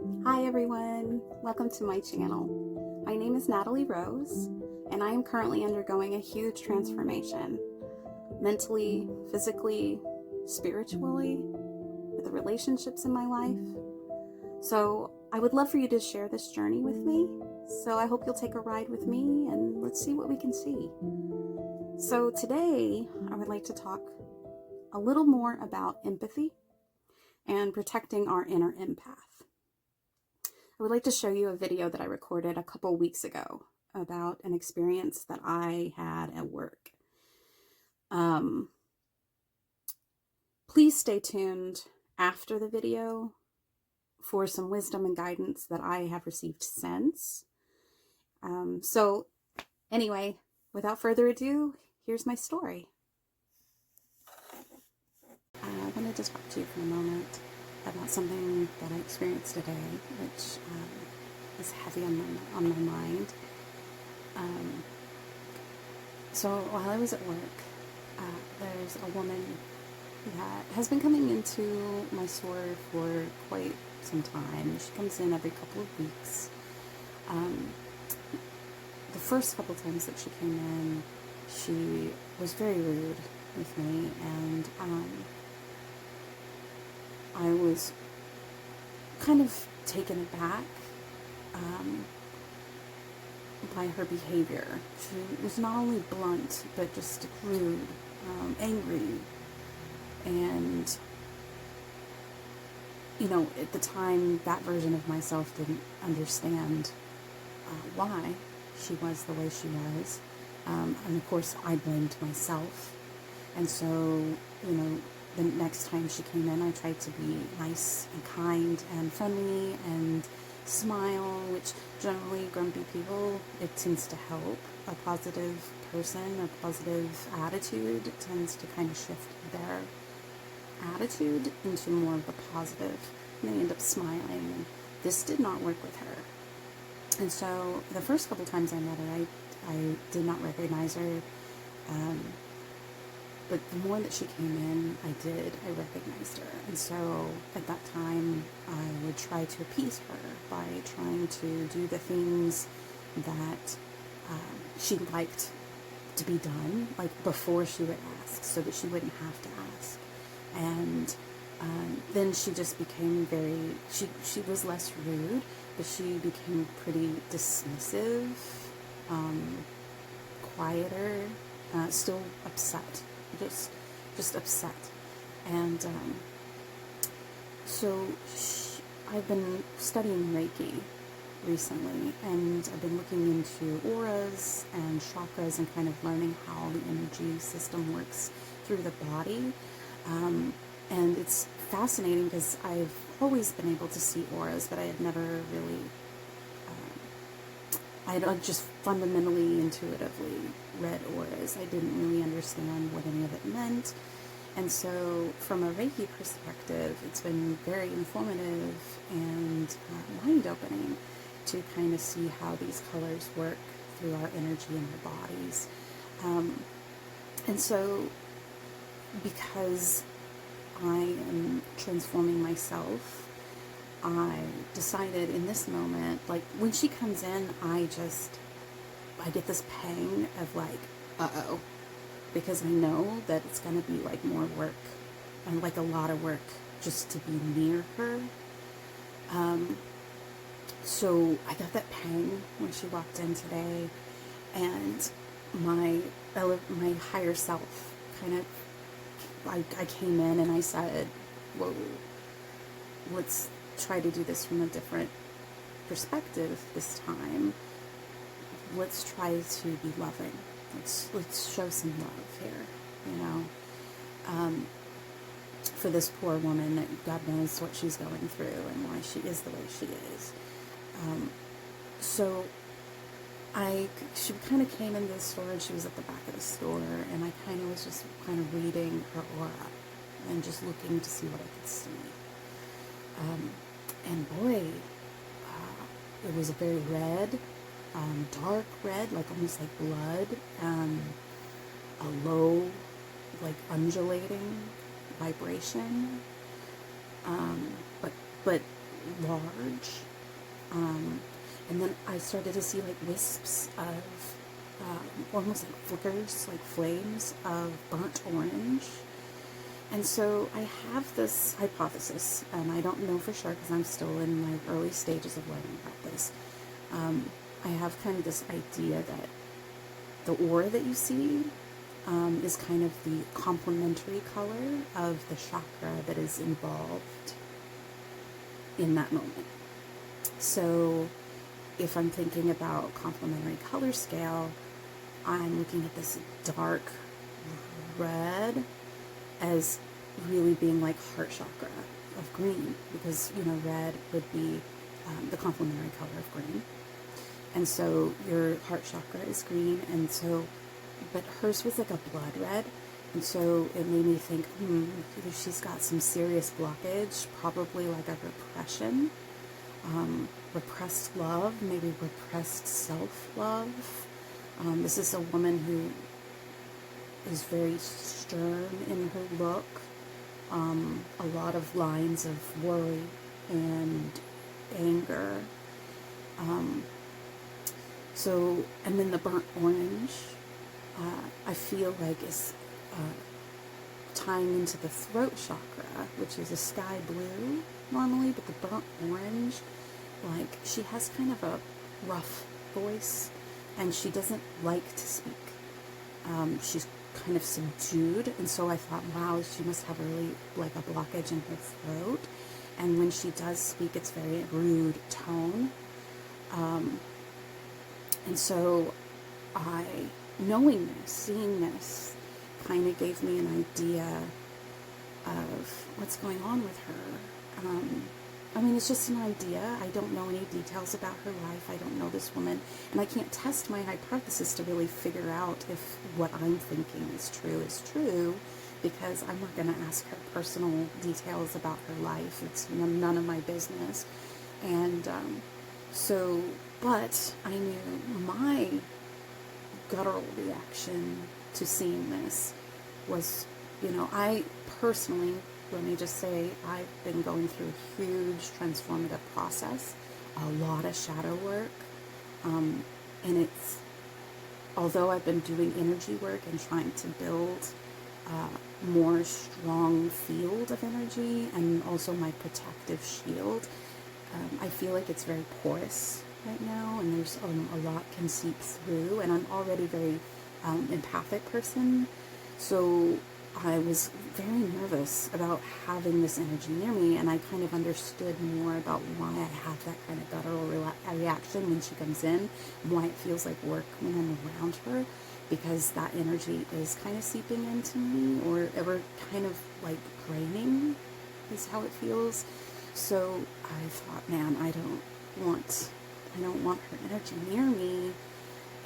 Hi everyone, welcome to my channel. My name is Natalie Rose, and I am currently undergoing a huge transformation, mentally, physically, spiritually, with the relationships in my life. So I would love for you to share this journey with me. So I hope you'll take a ride with me and let's see what we can see. So today I would like to talk a little more about empathy and protecting our inner empath. I would like to show you a video that I recorded a couple weeks ago about an experience that I had at work. Please stay tuned after the video for some wisdom and guidance that I have received since. So anyway, without further ado, here's my story. I wanted to talk to you for a moment about something that I experienced today, which is heavy on my mind. So while I was at work, there's a woman that has been coming into my store for quite some time. She comes in every couple of weeks. The first couple times that she came in, she was very rude with me, and I was kind of taken aback by her behavior. She was not only blunt, but just rude, angry, and, you know, at the time, that version of myself didn't understand why she was the way she was, and of course, I blamed myself, and so, you know, the next time she came in, I tried to be nice and kind and friendly and smile, which generally grumpy people, it tends to help. A positive person, a positive attitude tends to kind of shift their attitude into more of the positive, and they end up smiling, and this did not work with her. And so the first couple times I met her, I did not recognize her. But the more that she came in, I recognized her. And so at that time, I would try to appease her by trying to do the things that she liked to be done, like before she would ask, so that she wouldn't have to ask. And then she just became she was less rude, but she became pretty dismissive, quieter, still upset. Just upset. And so I've been studying Reiki recently, and I've been looking into auras and chakras and kind of learning how the energy system works through the body. And it's fascinating because I've always been able to see auras, but I had never really I had just fundamentally, intuitively read auras. I didn't really understand what any of it meant. And so from a Reiki perspective, it's been very informative and mind-opening to kind of see how these colors work through our energy in our bodies. And so because I am transforming myself, I decided in this moment, like when she comes in, I get this pang of like, uh-oh, because I know that it's going to be like more work and like a lot of work just to be near her. So I got that pang when she walked in today, and my higher self kind of, I came in and I said, whoa, let's try to do this from a different perspective this time. Let's try to be loving. Let's show some love here, you know, for this poor woman that God knows what she's going through and why she is the way she is. So she kind of came into the store, and she was at the back of the store, and I kind of was just kind of reading her aura and just looking to see what I could see. And boy, it was a very red, dark red, like almost like blood, a low, like undulating vibration, but large. And then I started to see like wisps of almost like flickers, like flames of burnt orange. And so I have this hypothesis, and I don't know for sure because I'm still in my early stages of learning about this. I have kind of this idea that the aura that you see is kind of the complementary color of the chakra that is involved in that moment. So if I'm thinking about complementary color scale, I'm looking at this dark red as really being like heart chakra of green, because red would be the complementary color of green, and so your heart chakra is green, and so but hers was like a blood red, and so it made me think, either she's got some serious blockage, probably like a repression, repressed love, maybe repressed self-love. This is a woman who is very stern in her look, a lot of lines of worry and anger. And then the burnt orange, I feel like is tying into the throat chakra, which is a sky blue normally, but the burnt orange, like she has kind of a rough voice, and she doesn't like to speak. She's kind of subdued, and so I thought, wow, she must have really like a blockage in her throat, and when she does speak, it's very rude tone. And so knowing this, seeing this, kind of gave me an idea of what's going on with her. I mean, it's just an idea. I don't know any details about her life. I don't know this woman, and I can't test my hypothesis to really figure out if what I'm thinking is true, because I'm not going to ask her personal details about her life. It's none of my business. And but I knew my guttural reaction to seeing this was, I personally, let me just say, I've been going through a huge transformative process, a lot of shadow work, and it's, although I've been doing energy work and trying to build more strong field of energy and also my protective shield, I feel like it's very porous right now, and there's a lot can seep through, and I'm already a very empathic person, so I was very nervous about having this energy near me, and I kind of understood more about why I have that kind of guttural reaction when she comes in, why it feels like work when I'm around her, because that energy is kind of seeping into me, or kind of like draining is how it feels. So I thought, man, I don't want her energy near me.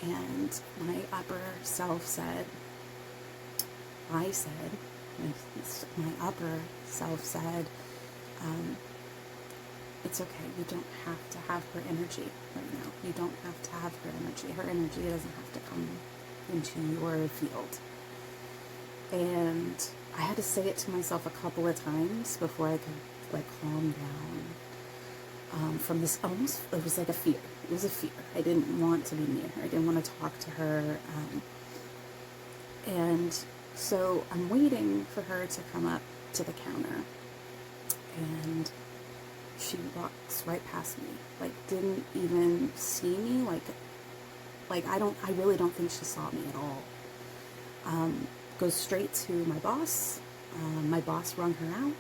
And my upper self said, my upper self said, it's okay, you don't have to have her energy right now. You don't have to have her energy. Her energy doesn't have to come into your field. And I had to say it to myself a couple of times before I could calm down from this. Almost, it was like a fear. It was a fear. I didn't want to be near her. I didn't want to talk to her. And so I'm waiting for her to come up to the counter, and she walks right past me, didn't even see me, I really don't think she saw me at all. Goes straight to my boss. My boss rung her out.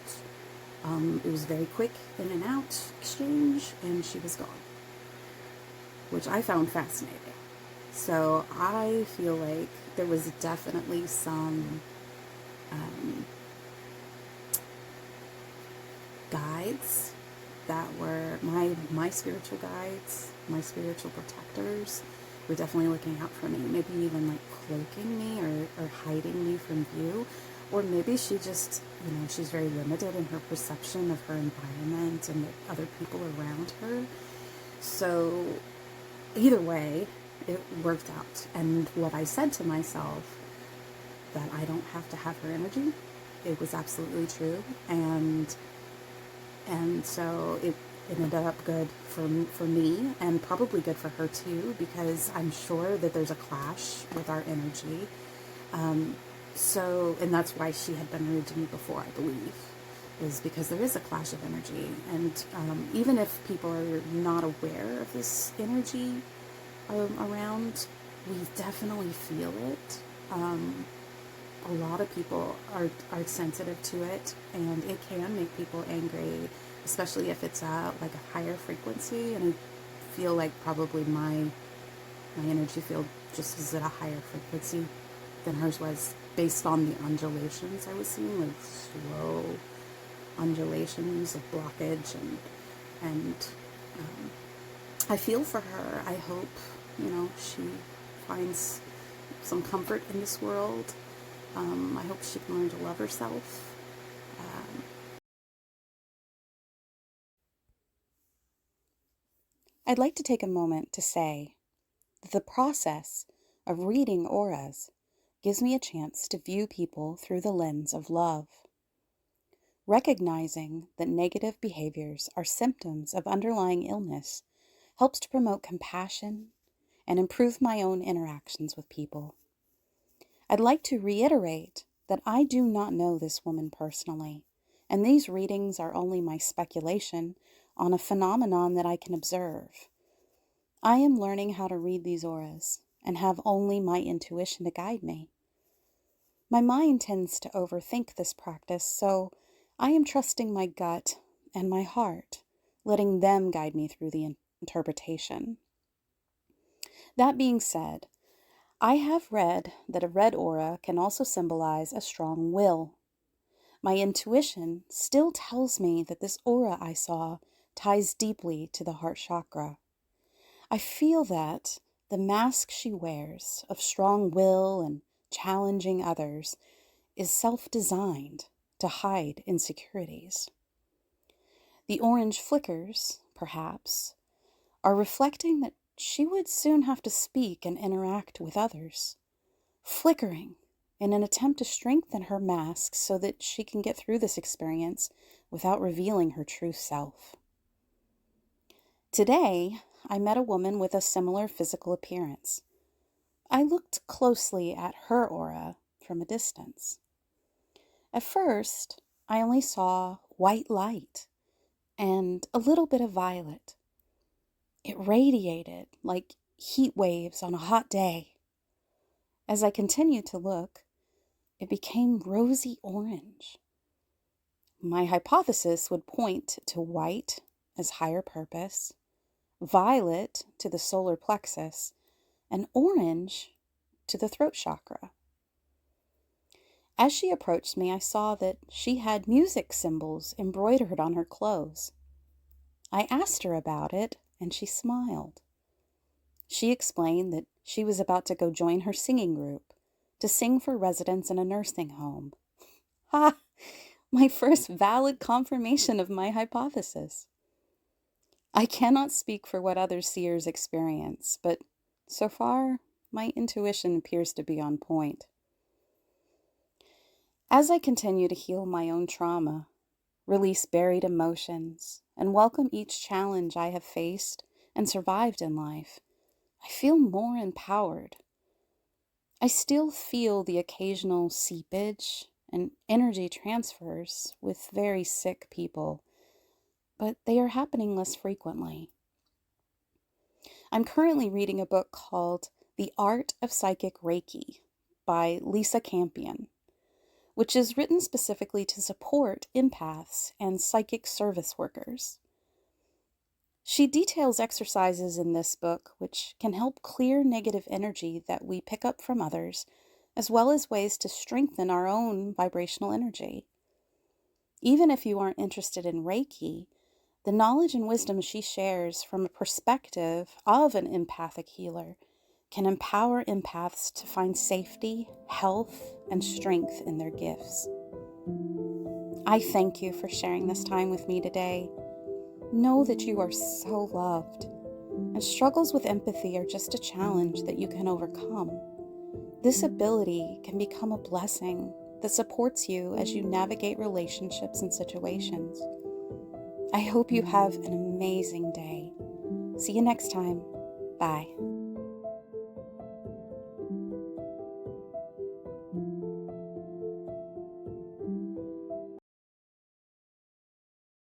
It was very quick in and out exchange, and she was gone, which I found fascinating. So I feel like there was definitely some guides that were my spiritual guides, my spiritual protectors were definitely looking out for me, maybe even cloaking me or hiding me from view. Or maybe she just, she's very limited in her perception of her environment and the other people around her. So either way, it worked out. And what I said to myself, that I don't have to have her energy, it was absolutely true. And so it ended up good for me and probably good for her too, because I'm sure that there's a clash with our energy. And that's why she had been rude to me before, I believe, is because there is a clash of energy. And even if people are not aware of this energy around, we definitely feel it. A lot of people are sensitive to it, and it can make people angry, especially if it's at like a higher frequency. And I feel like probably my energy field just is at a higher frequency than hers was, based on the undulations I was seeing, like slow undulations of blockage. And I feel for her. I hope, she finds some comfort in this world. I hope she can learn to love herself. I'd like to take a moment to say that the process of reading auras gives me a chance to view people through the lens of love. Recognizing that negative behaviors are symptoms of underlying illness helps to promote compassion and improve my own interactions with people. I'd like to reiterate that I do not know this woman personally, and these readings are only my speculation on a phenomenon that I can observe. I am learning how to read these auras and have only my intuition to guide me. My mind tends to overthink this practice, so I am trusting my gut and my heart, letting them guide me through the interpretation. That being said, I have read that a red aura can also symbolize a strong will. My intuition still tells me that this aura I saw ties deeply to the heart chakra. I feel that the mask she wears of strong will and challenging others is self-designed to hide insecurities. The orange flickers, perhaps, are reflecting that she would soon have to speak and interact with others, flickering in an attempt to strengthen her mask so that she can get through this experience without revealing her true self. Today, I met a woman with a similar physical appearance. I looked closely at her aura from a distance. At first, I only saw white light and a little bit of violet. It radiated like heat waves on a hot day. As I continued to look, it became rosy orange. My hypothesis would point to white as higher purpose, violet to the solar plexus, and orange to the throat chakra. As she approached me, I saw that she had music symbols embroidered on her clothes. I asked her about it, and she smiled. She explained that she was about to go join her singing group to sing for residents in a nursing home. Ha! My first valid confirmation of my hypothesis. I cannot speak for what other seers experience, but so far, my intuition appears to be on point. As I continue to heal my own trauma, release buried emotions, and welcome each challenge I have faced and survived in life, I feel more empowered. I still feel the occasional seepage and energy transfers with very sick people, but they are happening less frequently. I'm currently reading a book called The Art of Psychic Reiki by Lisa Campion, which is written specifically to support empaths and psychic service workers. She details exercises in this book which can help clear negative energy that we pick up from others, as well as ways to strengthen our own vibrational energy. Even if you aren't interested in Reiki, the knowledge and wisdom she shares from a perspective of an empathic healer can empower empaths to find safety, health, and strength in their gifts. I thank you for sharing this time with me today. Know that you are so loved, and struggles with empathy are just a challenge that you can overcome. This ability can become a blessing that supports you as you navigate relationships and situations. I hope you have an amazing day. See you next time. Bye.